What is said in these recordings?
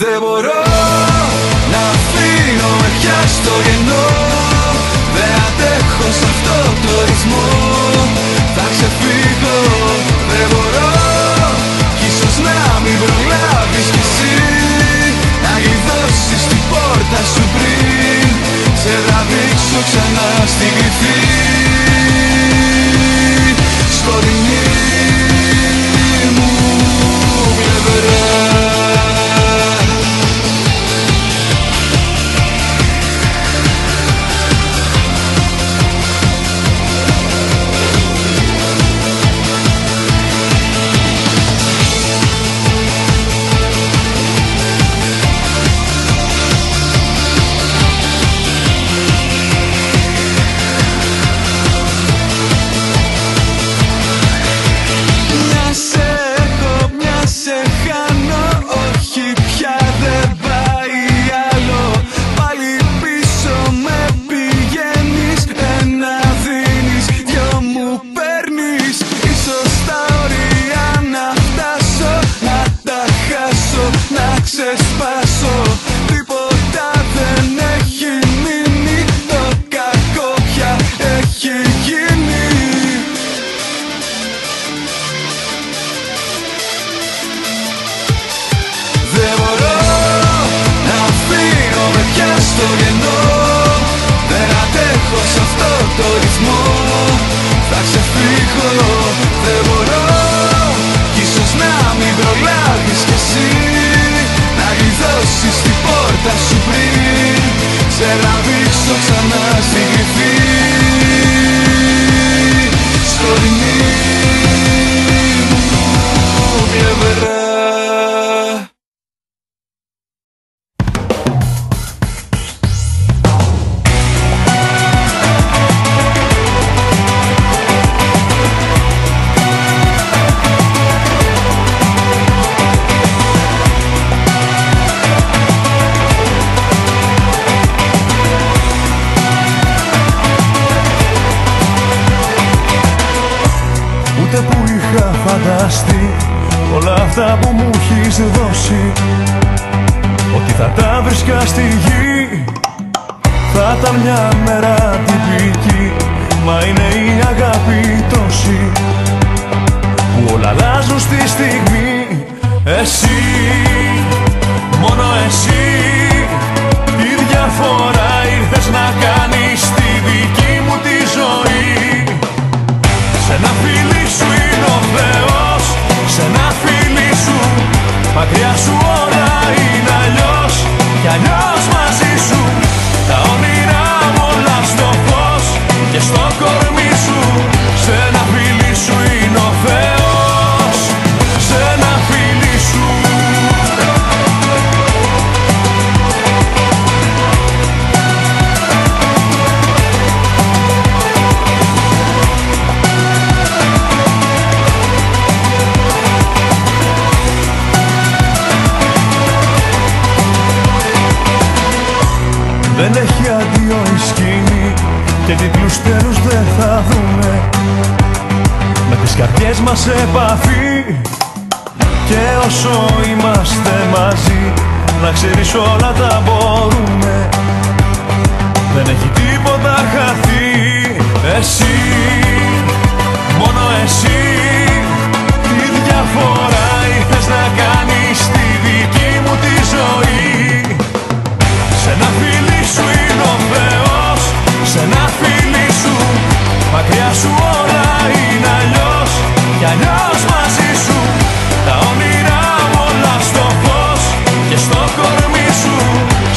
Δεν μπορώ να αφήνομαι πια στο κενό. Δεν αντέχω σ' αυτό το ρυθμό. Θα ξεφύγω, δεν μπορώ. Κι ίσως να μην προλάβεις κι εσύ να γλιτώσεις την πόρτα σου πριν σε τραβήξω ξανά στην κρυφή σκοτεινή μου πλευρά. Όλα αυτά που μου έχεις δώσει, ότι θα τα βρίσκα στη γη, θα ήταν μια μέρα τυπική. Μα είναι η αγάπη τόση που όλα αλλάζουν στη στιγμή. Εσύ, μόνο εσύ, η διαφορά ήρθες να κάνεις στη δική μου τη ζωή. Σε ένα φίλι σου είναι ο Θεός, σε ένα φίλι σου, μακριά σου όλα είναι αλλιώς. Κι αλλιώς μαζί σου, τα όνειρά μου όλα στο φως και στο κορμί σου. Σε ένα φίλι σου είναι ο Θεός, σε ένα φίλι σου. Δεν έχει αντίο η σκηνή και τίτλους τέλους δεν θα δούμε. Με τις καρδιές μας σε επαφή και όσο είμαστε μαζί, να ξέρεις όλα τα μπορούμε. Δεν έχει τίποτα χαθεί. Εσύ, μόνο εσύ, τι διαφορά ήθες να κάνεις στη δική μου τη ζωή. Σ' ένα φίλι σου είναι ο Θεός, σ' ένα φίλι σου, μακριά σου όλα είναι αλλιώς. Κι αλλιώς μαζί σου, τα όνειρά μου όλα στο φως και στο κορμί σου.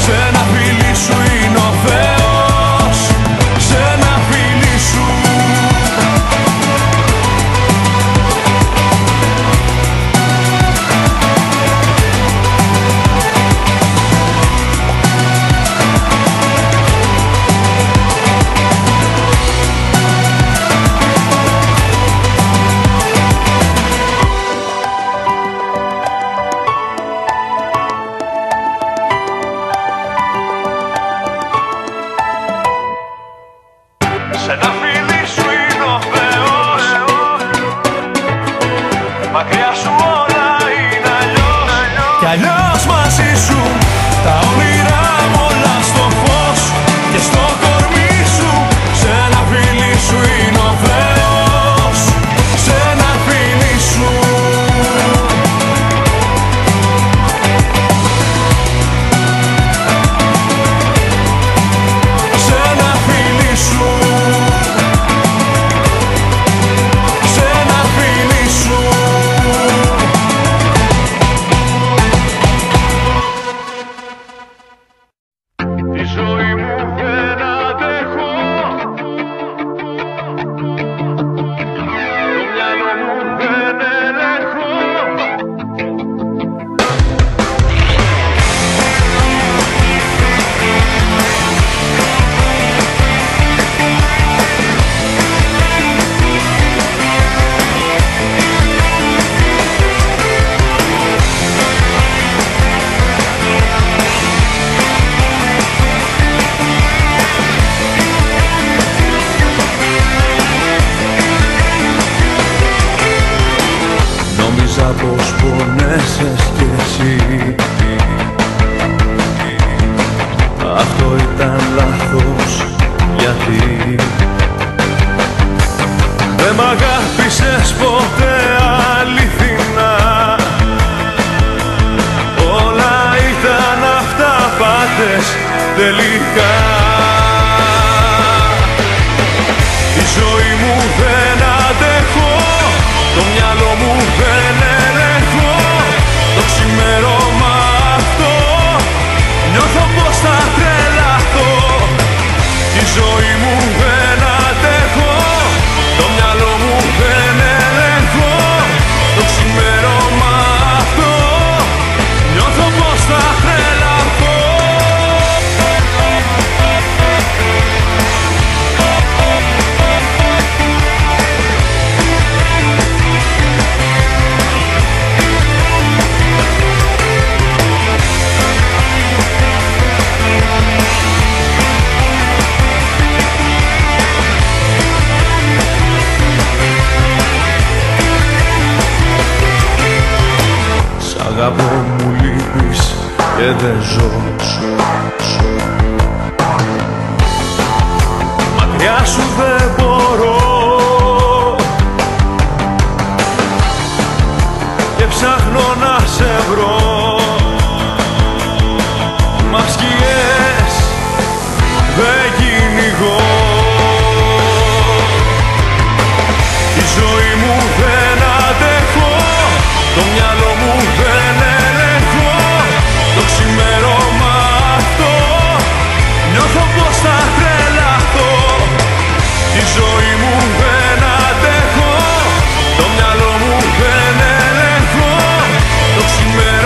Σ' ένα φίλι σου είναι ο Θεός, σ' ένα φίλι σου. Σ' ένα φίλι σου είναι ο Θεός, μακριά σου όλα είναι αλλιώς. Κι αλλιώς μαζί σου, τα όνειρά μου όλα στο φως και στο κορμί σου. Σ' ένα φίλι σου είναι ο Θεός, σ' ένα φίλι σου. Σ' ένα φίλι σου. Τη ζωή μου δεν αντέχω, το μυαλό μου δεν ελέγχω. Νόμιζα πως πονέσες κι εσύ, αυτό ήταν λάθος. Γιατί δεν μ' αγάπησες ποτέ αληθινά, όλα ήταν αυταπάτες τελικά. Τη ζωή μου δεν αντέχω, το μυαλό μου δεν ελέγχω. Το ξημέρωμα αυτό νιώθω πως θα τρελαθώ. Τη ζωή μου δεν αντέχω, το μυαλό μου δεν ελέγχω. Το ξημέρωμα αυτό νιώθω πως θα τρελαθώ. Αγαπώ, μου λείπεις και δεν ζω. Μακριά σου δεν μπορώ και ψάχνω να σε βρω. Μα σκιές δεν κυνηγώ. Τη ζωή μου δεν αντέχω, το μυαλό μου δεν ελέγχω. Το ξημέρωμα αυτό νιώθω πως θα τρελαθώ. Τη ζωή μου δεν αντέχω, το μυαλό μου δεν ελέγχω. Το ξημέρωμα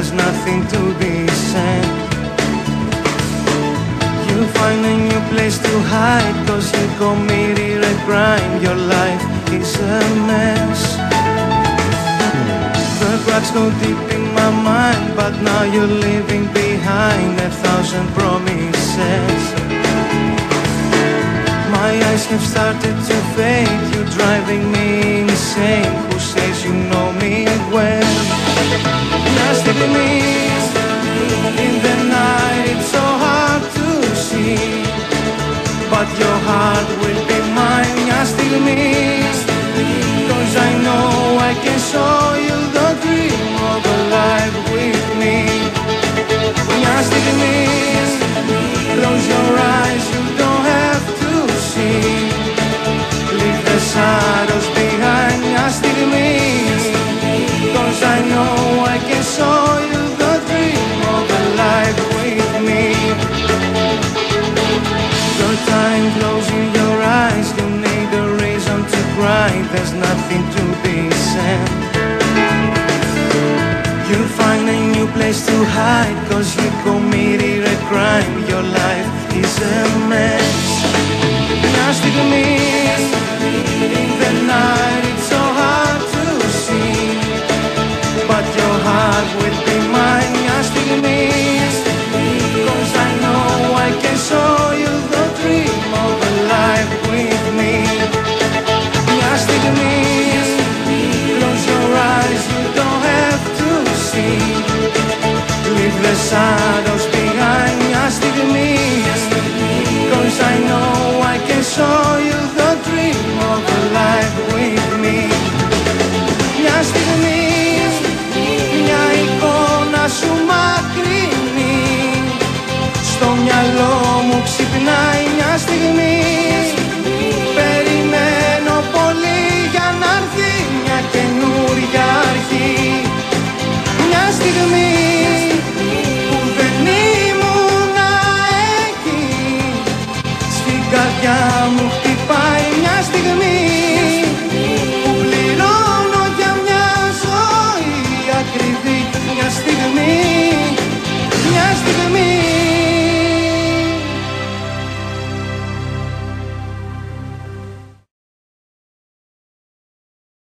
there's nothing to be said. You find a new place to hide, cause you committed a crime. Your life is a mess. The cracks go deep in my mind, but now you're leaving behind 1,000 promises. My eyes have started to fade, you're driving me insane. Who says you know me well? Μια στιγμή in the night, it's so hard to see, but your heart will be mine. Μια στιγμή, cause I know I can show you the dream of a life with me. Μια στιγμή, close your eyes, you don't have to see. Leave the shadows behind. Μια στιγμή, cause I know I can show you the dream of a life with me. Your time closing your eyes, you need a reason to cry. There's nothing to be said. You'll find a new place to hide, cause you committed a crime. Your life is a mess. Μια στιγμή in the night, it's so hard to see, but your heart will be mine. Μια στιγμή, cause I know I can show you the dream of a life with me. Μια στιγμή, close your eyes, you don't have to see. Leave the shadows behind. Μια στιγμή, cause I know I can show you the dream of a life with me. Μια στιγμή, μια εικόνα σου μακρινή στο μυαλό μου ξυπνάει. Μια στιγμή,